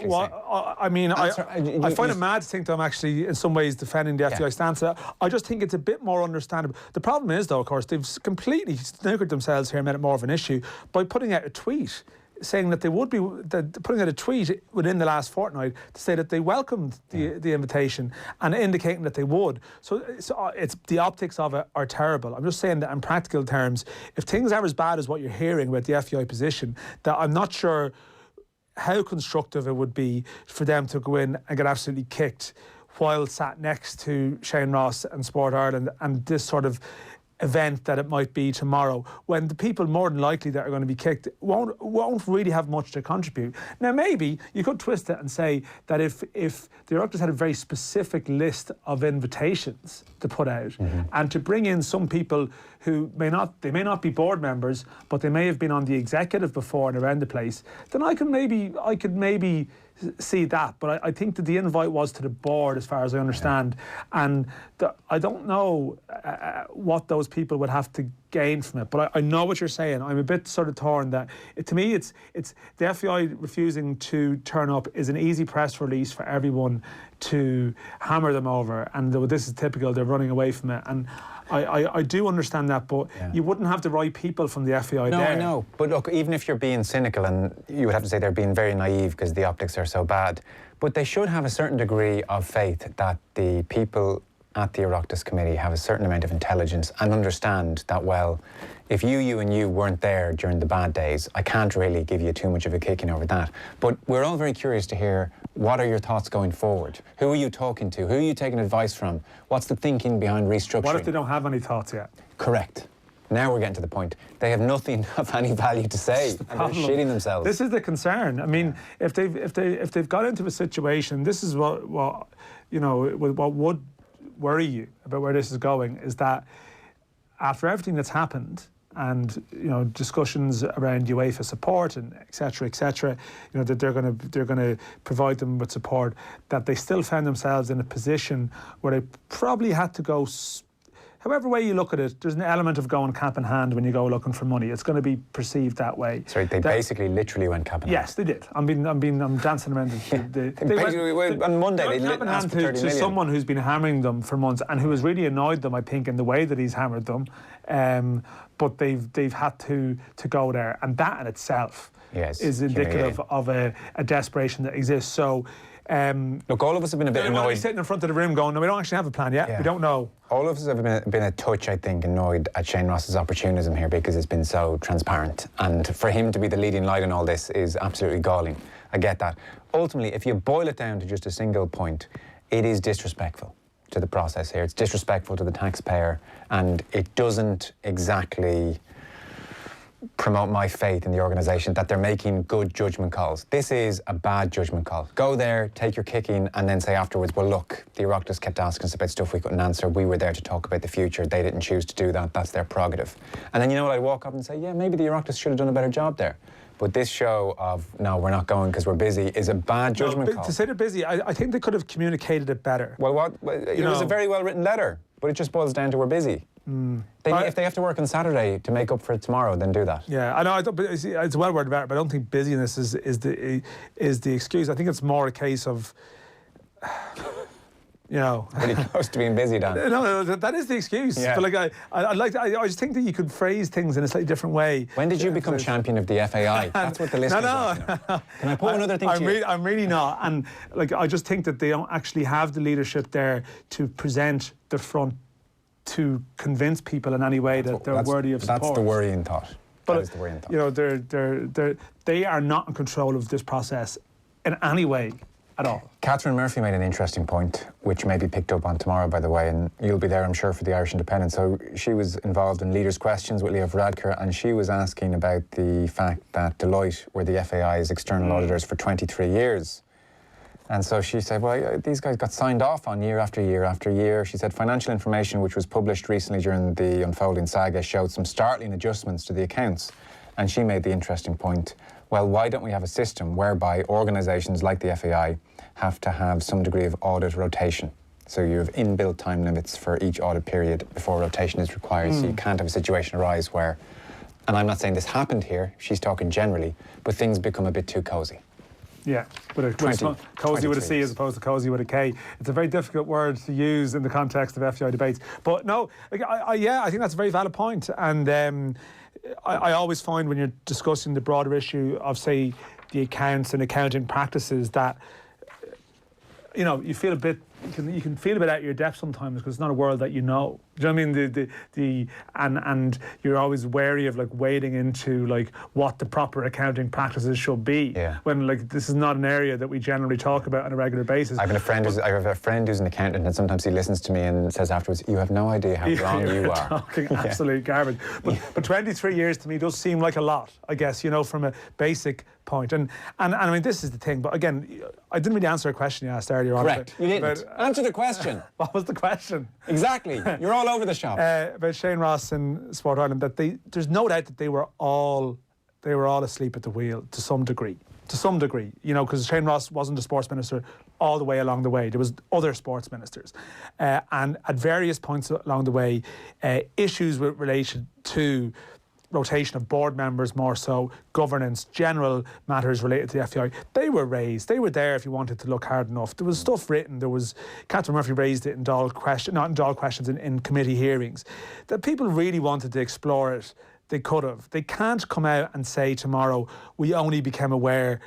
find it mad to think that I'm actually in some ways defending the FDI stance. I just think it's a bit more understandable. The problem is, though, of course, they've completely snookered themselves here and made it more of an issue by putting out a tweet saying that they would be putting out a tweet within the last fortnight to say that they welcomed the invitation and indicating that they would. So it's the optics of it are terrible. I'm just saying that in practical terms, if things are as bad as what you're hearing about the FDI position, that I'm not sure how constructive it would be for them to go in and get absolutely kicked while sat next to Shane Ross and Sport Ireland and this sort of event that it might be tomorrow, when the people more than likely that are going to be kicked won't really have much to contribute. Now, maybe you could twist it and say that if the Oireachtas had a very specific list of invitations to put out and to bring in some people who may not be board members, but they may have been on the executive before and around the place, then I could maybe see that. But I think that the invite was to the board, as far as I understand, and I don't know what those people would have to gain from it. But I know what you're saying. I'm a bit sort of torn that to me it's the FAI refusing to turn up is an easy press release for everyone to hammer them over, and this is typical. They're running away from it, and I do understand that, but you wouldn't have the right people from the FAI there. No, I know. But look, even if you're being cynical, and you would have to say they're being very naive because the optics are so bad, but they should have a certain degree of faith that the people at the Oireachtas committee have a certain amount of intelligence and understand that, well, if you and you weren't there during the bad days, I can't really give you too much of a kicking over that. But we're all very curious to hear, what are your thoughts going forward? Who are you talking to? Who are you taking advice from? What's the thinking behind restructuring? What if they don't have any thoughts yet? Correct. Now we're getting to the point. They have nothing of any value to say, and they're shitting themselves. This is the concern. I mean, if they've got into a situation, this is what would worry you about where this is going, is that after everything that's happened, and discussions around UEFA support and et cetera, that they're going to provide them with support, that they still found themselves in a position where they probably had to go. However way you look at it, there's an element of going cap in hand when you go looking for money. It's going to be perceived that way. Sorry, they basically literally went cap in hand. Yes, they did. I'm dancing around. On Monday, they went cap in hand to someone who's been hammering them for months and who has really annoyed them, I think, in the way that he's hammered them. But they've had to go there, and that in itself is indicative of a desperation that exists. So. Look, all of us have been a bit annoyed. Sitting in front of the room going, no, we don't actually have a plan yet. We don't know. All of us have been a touch, I think, annoyed at Shane Ross's opportunism here because it's been so transparent. And for him to be the leading light in all this is absolutely galling. I get that. Ultimately, if you boil it down to just a single point, it is disrespectful to the process here. It's disrespectful to the taxpayer, and it doesn't exactly promote my faith in the organisation that they're making good judgment calls. This is a bad judgment call. Go there, take your kicking, and then say afterwards, well, look, the Oireachtas kept asking us about stuff we couldn't answer. We were there to talk about the future. They didn't choose to do that. That's their prerogative. And then, I'd walk up and say, yeah, maybe the Oireachtas should have done a better job there. But this show of, no, we're not going because we're busy, is a bad judgment call. To say they're busy, I think they could have communicated it better. Well, it was a very well-written letter, but it just boils down to we're busy. If they have to work on Saturday to make up for it tomorrow, then do that. Yeah, I know. But it's well worded better, but I don't think busyness is the excuse. I think it's more a case of, you know, Pretty close to being busy, Dan. No, that is the excuse. Yeah. But I just think that you could phrase things in a slightly different way. When did you become champion of the FAI? That's what the listeners want to know. Can I put another thing to you? I'm really not. And I just think that they don't actually have the leadership there to present the front to convince people in any way that they're worthy of support. That's the worrying thought. That is the worrying thought. You know, they are not in control of this process in any way at all. Catherine Murphy made an interesting point, which may be picked up on tomorrow, by the way, and you'll be there, I'm sure, for the Irish Independent. So she was involved in Leaders' Questions with Leo Varadkar, and she was asking about the fact that Deloitte were the FAI's external auditors for 23 years. And so she said, well, these guys got signed off on year after year after year. She said financial information which was published recently during the unfolding saga showed some startling adjustments to the accounts. And she made the interesting point, well, why don't we have a system whereby organisations like the FAI have to have some degree of audit rotation? So you have inbuilt time limits for each audit period before rotation is required. So you can't have a situation arise where, and I'm not saying this happened here, she's talking generally, but things become a bit too cosy. Yeah, cosy with a C as opposed to cosy with a K. It's a very difficult word to use in the context of FAI debates. But no, I think that's a very valid point. And I always find when you're discussing the broader issue of, say, the accounts and accounting practices that, you know, you feel a bit, you can feel a bit out of your depth sometimes because it's not a world that you know. Do you know what I mean? And you're always wary of like wading into like what the proper accounting practices should be. Yeah. When like this is not an area that we generally talk about on a regular basis. I have a friend who's an accountant, and sometimes he listens to me and says afterwards, "You have no idea how wrong you are." Talking absolute garbage. But 23 years to me does seem like a lot, I guess, you know, from a basic point. And I mean, this is the thing. But again, I didn't really answer a question you asked earlier on. Correct. You didn't. Answer the question. What was the question? Exactly. You're all over the shop. About Shane Ross and Sport Ireland, that there's no doubt that they were all asleep at the wheel to some degree. You know, because Shane Ross wasn't a sports minister all the way along the way. There was other sports ministers. And at various points along the way, issues with relation to rotation of board members, more so governance, general matters related to the FAI, they were raised. They were there if you wanted to look hard enough. There was stuff written. There was Catherine Murphy raised it in questions in committee hearings. That people really wanted to explore it. They could have. They can't come out and say tomorrow we only became aware.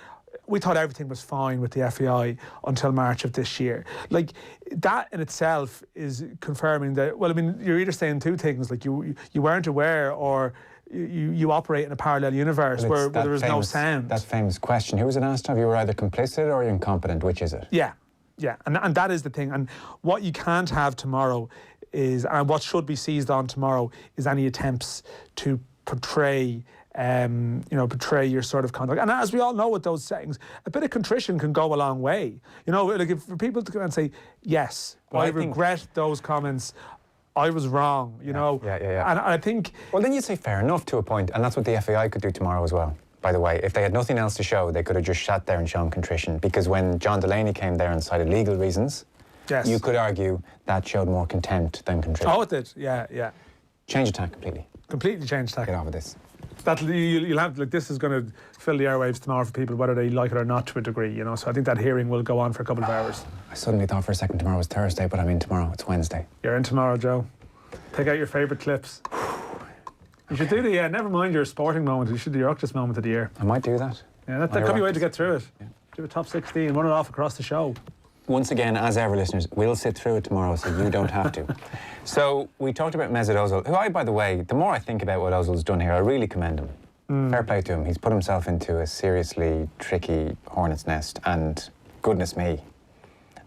We thought everything was fine with the FAI until March of this year. Like, that in itself is confirming that, well, I mean, you're either saying two things, like you weren't aware, or you operate in a parallel universe where there is no sound. That famous question, who was it asked of? You were either complicit or you're incompetent. Which is it? Yeah. And that is the thing. And what you can't have tomorrow is, and what should be seized on tomorrow, is any attempts to portray your sort of conduct. And as we all know with those settings, a bit of contrition can go a long way. You know, like for people to come and say, yes, I regret those comments, I was wrong, you know. Yeah. And I think... Well, then you'd say fair enough to a point, and that's what the FAI could do tomorrow as well. By the way, if they had nothing else to show, they could have just sat there and shown contrition. Because when John Delaney came there and cited legal reasons, you could argue that showed more contempt than contrition. Oh, it did, yeah. Change of tack completely. Completely change tack. Get off of this. You'll have, like, this is going to fill the airwaves tomorrow for people, whether they like it or not, to a degree, you know. So I think that hearing will go on for a couple of hours. I suddenly thought for a second tomorrow was Thursday, but I'm in tomorrow. It's Wednesday. You're in tomorrow, Joe. Take out your favourite clips. You should do never mind your sporting moment. You should do your Oireachtas moment of the year. I might do that. Yeah, that could be a way to get through it. Yeah. Do a top 16, run it off across the show. Once again, as ever, listeners, we'll sit through it tomorrow, so you don't have to. So we talked about Mesut Ozil, who by the way, the more I think about what Ozil's done here, I really commend him. Fair play to him. He's put himself into a seriously tricky hornet's nest, and goodness me,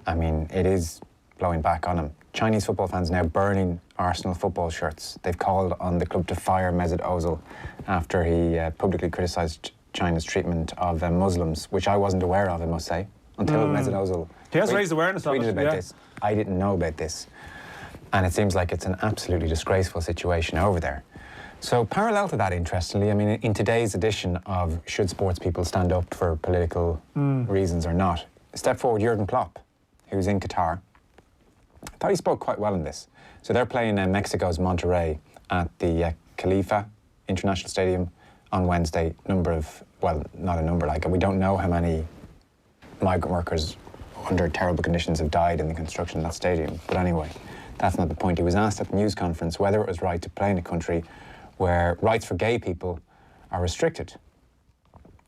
I mean, it is blowing back on him. Chinese football fans now burning Arsenal football shirts. They've called on the club to fire Mesut Ozil after he publicly criticised China's treatment of Muslims, which I wasn't aware of, I must say, until Mesut Ozil he has raised awareness of it. About this. I didn't know about this. And it seems like it's an absolutely disgraceful situation over there. So parallel to that, interestingly, I mean, in today's edition of Should Sports People Stand Up for Political Reasons or Not, step forward Jurgen Klopp, who's in Qatar, I thought he spoke quite well in this. So they're playing Mexico's Monterrey at the Khalifa International Stadium on Wednesday. Not a number, and we don't know how many migrant workers under terrible conditions have died in the construction of that stadium. But anyway, that's not the point. He was asked at the news conference whether it was right to play in a country where rights for gay people are restricted.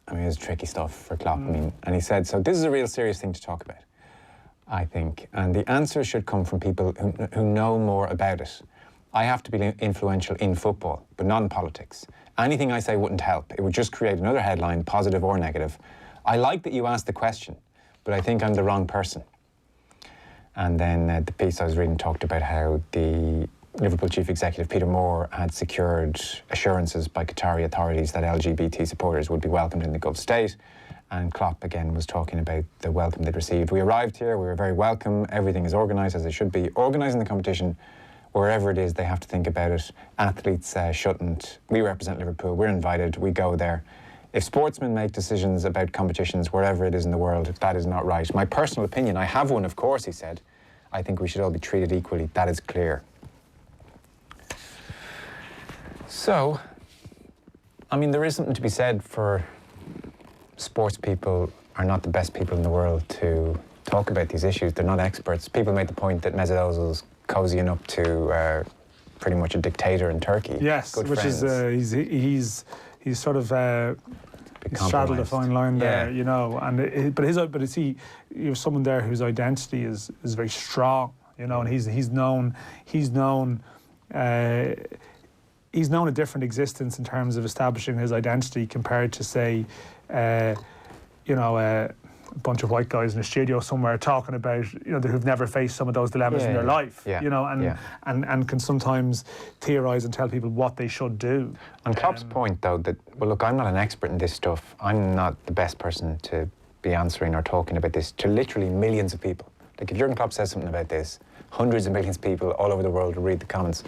I mean, it's tricky stuff for Klopp. And he said, so this is a real serious thing to talk about, I think. And the answer should come from people who know more about it. I have to be influential in football, but not in politics. Anything I say wouldn't help. It would just create another headline, positive or negative. I like that you asked the question, but I think I'm the wrong person. And then the piece I was reading talked about how the Liverpool chief executive Peter Moore had secured assurances by Qatari authorities that LGBT supporters would be welcomed in the Gulf state. And Klopp again was talking about the welcome they'd received. We arrived here, we were very welcome, everything is organised as it should be. Organising the competition, wherever it is, they have to think about it. Athletes shouldn't. We represent Liverpool, we're invited, we go there. If sportsmen make decisions about competitions wherever it is in the world, that is not right. My personal opinion, I have one, of course, he said. I think we should all be treated equally, that is clear. So, I mean, there is something to be said for sports people are not the best people in the world to talk about these issues. They're not experts. People made the point that Mesut Ozil's cozying up to pretty much a dictator in Turkey. Yes, good which friends. is he's sort of he's straddled a fine line there, you know. And but you have someone there whose identity is very strong, you know, and he's known a different existence in terms of establishing his identity compared to, say, a bunch of white guys in a studio somewhere talking about, who've never faced some of those dilemmas in their life, and can sometimes theorise and tell people what they should do. On Klopp's point, though, that, well, look, I'm not an expert in this stuff. I'm not the best person to be answering or talking about this to literally millions of people. Like, if Jurgen Klopp says something about this, hundreds of millions of people all over the world will read the comments.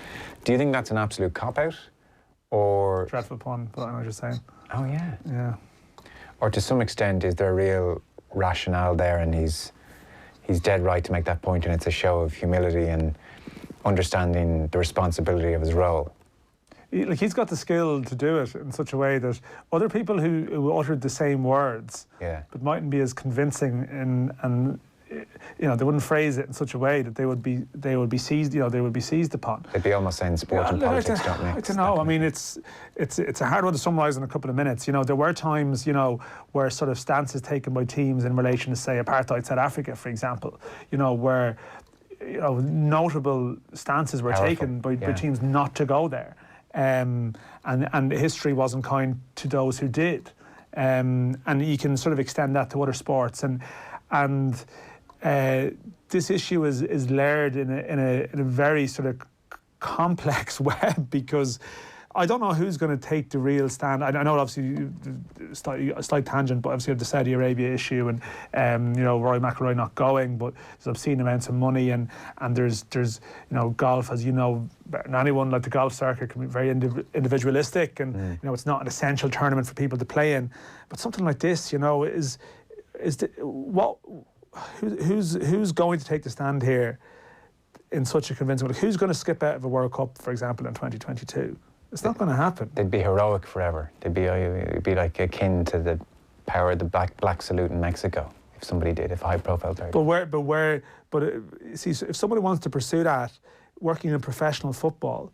Do you think that's an absolute cop-out? Or... Dreadful pun, but I know what you're saying. Oh, yeah. Yeah. Or to some extent, is there a real rationale there and he's dead right to make that point and it's a show of humility and understanding the responsibility of his role? He's got the skill to do it in such a way that other people who uttered the same words but mightn't be as convincing and they wouldn't phrase it in such a way that they would be seized upon. They'd be almost saying sport and politics don't mix. I don't know. I mean, it's a hard one to summarise in a couple of minutes. There were times, where sort of stances taken by teams in relation to, say, apartheid South Africa, for example, where notable stances were taken by teams not to go there, and history wasn't kind to those who did, and you can sort of extend that to other sports and. This issue is layered in a very sort of complex web because I don't know who's going to take the real stand. I know obviously a slight tangent, but obviously the Saudi Arabia issue and Rory McIlroy not going, but there's obscene amounts of money and there's golf, as you know better than anyone, like the golf circuit can be very individualistic and it's not an essential tournament for people to play in. But something like this, who's going to take the stand here in such a convincing way? Who's going to skip out of a World Cup, for example, in 2022? It's not going to happen. They'd be heroic forever. It'd be like akin to the power of the black salute in Mexico if somebody did, if a high-profile player. See, if somebody wants to pursue that, working in professional football,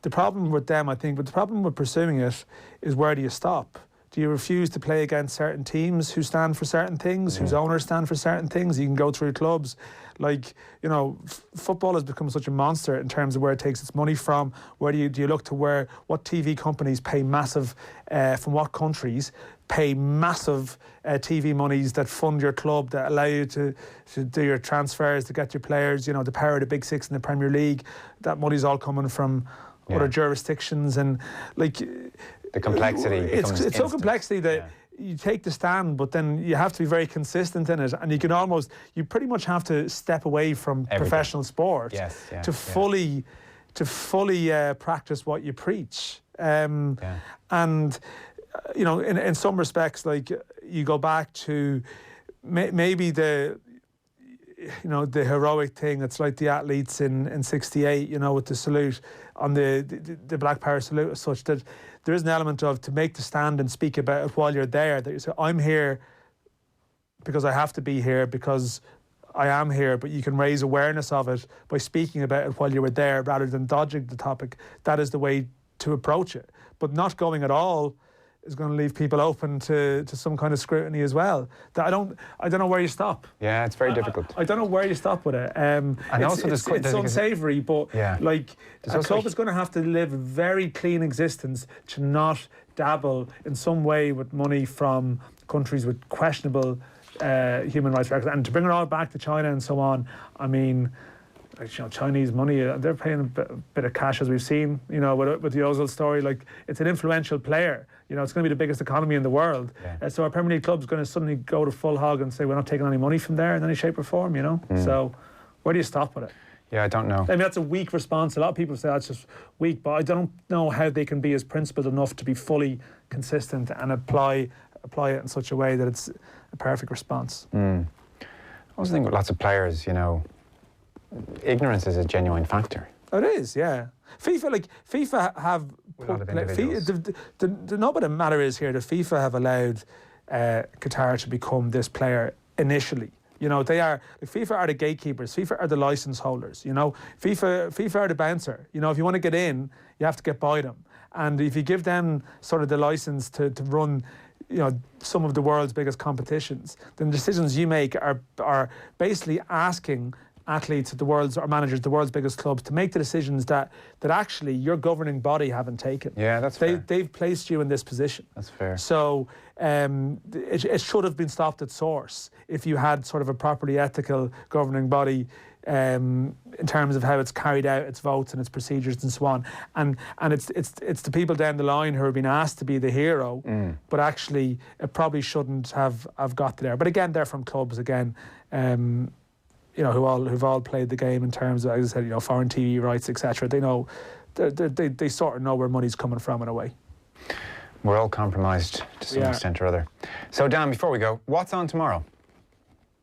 the problem with them, I think, but the problem with pursuing it is, where do you stop? Do you refuse to play against certain teams who stand for certain things, whose owners stand for certain things? You can go through clubs. Football has become such a monster in terms of where it takes its money from. Where do you look to what TV companies pay massive, from what countries, pay massive TV monies that fund your club, that allow you to do your transfers, to get your players, the power of the Big Six in the Premier League. That money's all coming from other jurisdictions and the complexity becomes it's so complexity that you take the stand, but then you have to be very consistent in it, and you pretty much have to step away from professional sport to fully practice what you preach. And in some respects, like, you go back to maybe the heroic thing. It's like the athletes in '68, with the salute on the Black Power salute, as such, that there is an element of to make the stand and speak about it while you're there. That you say, I'm here because I have to be here, because I am here, but you can raise awareness of it by speaking about it while you were there rather than dodging the topic. That is the way to approach it. But not going at all is going to leave people open to some kind of scrutiny as well. That I don't know where you stop. Yeah, it's very difficult. I don't know where you stop with it. And also it's unsavoury, but a club is going to have to live a very clean existence to not dabble in some way with money from countries with questionable human rights records. And to bring it all back to China and so on, I mean, Chinese money, they're paying a bit of cash, as we've seen, with the Ozil story. Like, it's an influential player. It's going to be the biggest economy in the world. Yeah. So our Premier League club's going to suddenly go to full hog and say we're not taking any money from there in any shape or form, So where do you stop with it? Yeah, I don't know. I mean, that's a weak response. A lot of people say that's just weak, but I don't know how they can be as principled enough to be fully consistent and apply it in such a way that it's a perfect response. I also think with lots of players, ignorance is a genuine factor. It is, yeah. FIFA have the nub of the matter is here that FIFA have allowed Qatar to become this player initially. They are FIFA are the gatekeepers. FIFA are the license holders. FIFA are the bouncer. If you want to get in, you have to get by them. And if you give them sort of the license to run, some of the world's biggest competitions, then the decisions you make are basically asking athletes at managers, the world's biggest clubs, to make the decisions that actually your governing body haven't taken. Yeah, that's fair. They've placed you in this position. That's fair. So it should have been stopped at source if you had sort of a properly ethical governing body in terms of how it's carried out, its votes and its procedures and so on. And it's the people down the line who are being asked to be the hero, but actually it probably shouldn't have got there. But again, they're from clubs again. Who've all played the game in terms of, as I said, foreign TV rights, etc. They know, they sort of know where money's coming from in a way. We're all compromised to some extent or other. So, Dan, before we go, what's on tomorrow?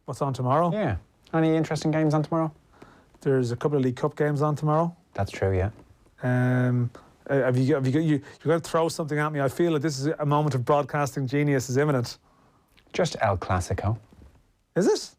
What's on tomorrow? Yeah. Any interesting games on tomorrow? There's a couple of League Cup games on tomorrow. That's true, yeah. You're going to throw something at me. I feel that this is a moment of broadcasting genius is imminent. Just El Cl&aacute. Is it?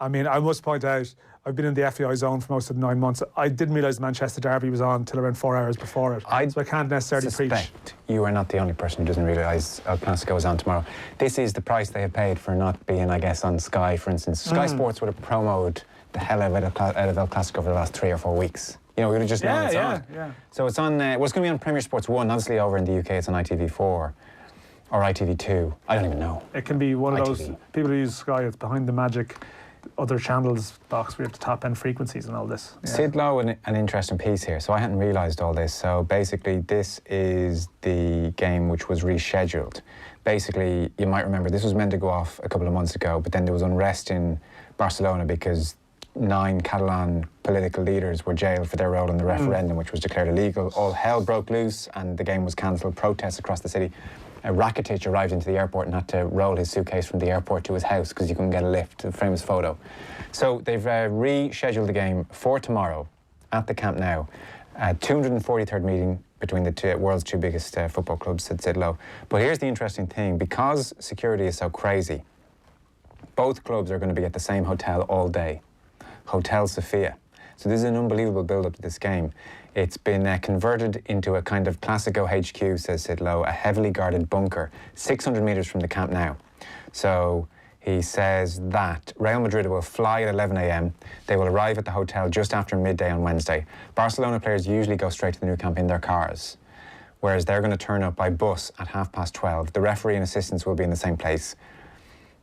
I mean, I must point out, I've been in the FAI zone for most of the 9 months. I didn't realise Manchester Derby was on till around 4 hours before it. So I can't necessarily preach. You are not the only person who doesn't realise El Cl&aacute is on tomorrow. This is the price they have paid for not being, I guess, on Sky, for instance. Sky Sports would have promoted the hell out of El Cl&aacute over the last 3 or 4 weeks. We would have just known it's on. Yeah. So it's on, it's going to be on Premier Sports 1. Obviously, over in the UK, it's on ITV4 or ITV2. I don't even know. It can be one of those people who use Sky, it's behind the magic other channels box. We have to top end frequencies and all this. Sid Lowe, an interesting piece here. So I hadn't realised all this. So basically, this is the game which was rescheduled. Basically, you might remember this was meant to go off a couple of months ago, but then there was unrest in Barcelona because 9 Catalan political leaders were jailed for their role in the referendum, which was declared illegal. All hell broke loose and the game was cancelled. Protests across the city. Rakitic arrived into the airport and had to roll his suitcase from the airport to his house because he couldn't get a lift, a famous photo. So they've rescheduled the game for tomorrow at the Camp Nou. 243rd meeting between the world's two biggest football clubs, said Sid Lowe. But here's the interesting thing. Because security is so crazy, both clubs are going to be at the same hotel all day, Hotel Sofia. So this is an unbelievable build-up to this game. It's been converted into a kind of Cl&aacute HQ, says Sid Lowe, a heavily guarded bunker, 600 metres from the Camp Nou. So he says that Real Madrid will fly at 11 a.m. They will arrive at the hotel just after midday on Wednesday. Barcelona players usually go straight to the Nou Camp in their cars, whereas they're going to turn up by bus at 12:30. The referee and assistants will be in the same place.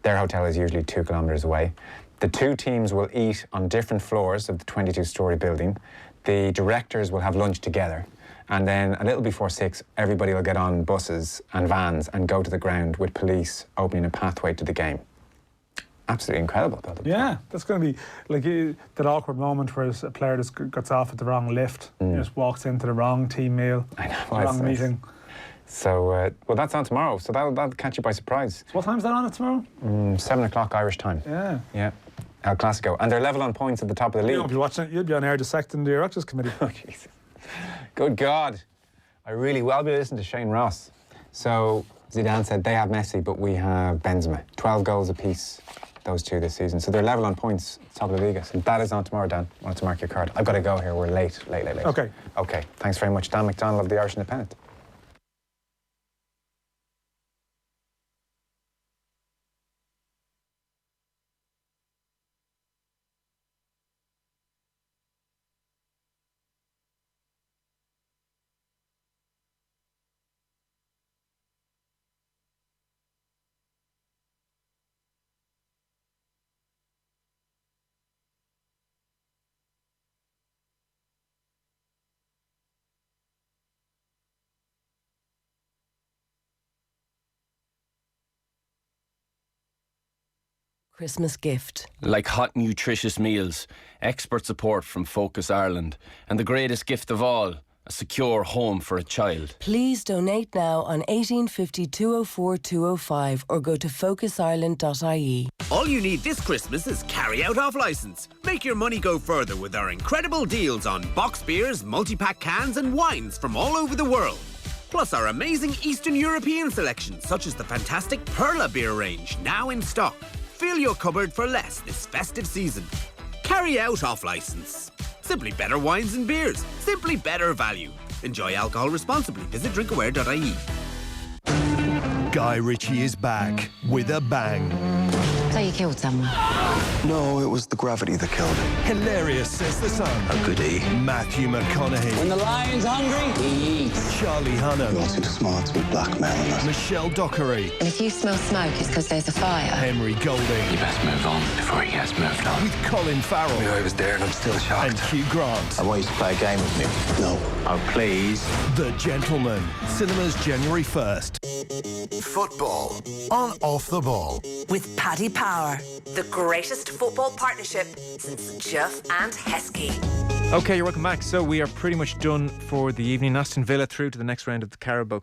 Their hotel is usually 2 kilometres away. The two teams will eat on different floors of the 22-storey building. The directors will have lunch together. And then a little before 6, everybody will get on buses and vans and go to the ground with police opening a pathway to the game. Absolutely incredible build-up. Yeah, that's going to be like that awkward moment where a player just gets off at the wrong lift, just walks into the wrong team meal, the wrong meeting. So, well, that's on tomorrow, so that'll catch you by surprise. So what time's that on tomorrow? 7 o'clock Irish time. Yeah. Yeah. El Clasico. And they're level on points at the top of the league. You won't be watching it. You'll be on air dissecting the Oireachtas committee. Oh, Jesus. Good God. I really will be listening to Shane Ross. So, Zidane said they have Messi, but we have Benzema. 12 goals apiece, those two this season. So they're level on points, top of the league. So that is on tomorrow, Dan. I wanted to mark your card. I've got to go here. We're late. Okay. Okay. Thanks very much, Dan McDonnell of the Irish Independent. Christmas gift. Like hot, nutritious meals, expert support from Focus Ireland, and the greatest gift of all, a secure home for a child. Please donate now on 1850 204 205 or go to focusireland.ie. All you need this Christmas is Carry-Out off licence. Make your money go further with our incredible deals on box beers, multi-pack cans and wines from all over the world. Plus our amazing Eastern European selection, such as the fantastic Perla beer range, now in stock. Fill your cupboard for less this festive season. Carry-Out off licence. Simply better wines and beers. Simply better value. Enjoy alcohol responsibly. Visit drinkaware.ie. Guy Ritchie is back with a bang. So you killed someone? No, it was the gravity that killed him. Hilarious, says the Sun. A goodie. Matthew McConaughey. When the lion's hungry, he eats. Charlie Hunnam. You're too smart to be blackmailing us. Michelle Dockery. And if you smell smoke, it's because there's a fire. Henry Golding. You best move on before he gets moved on. With Colin Farrell. I knew I was there and I'm still shocked. And Hugh Grant. I want you to play a game with me. No. Oh, please. The Gentleman. Cinemas January 1st. Football on Off the Ball. With Paddy Power, the greatest football partnership since Jeff and Heskey. Okay, you're welcome back. So we are pretty much done for the evening. Aston Villa through to the next round of the Carabao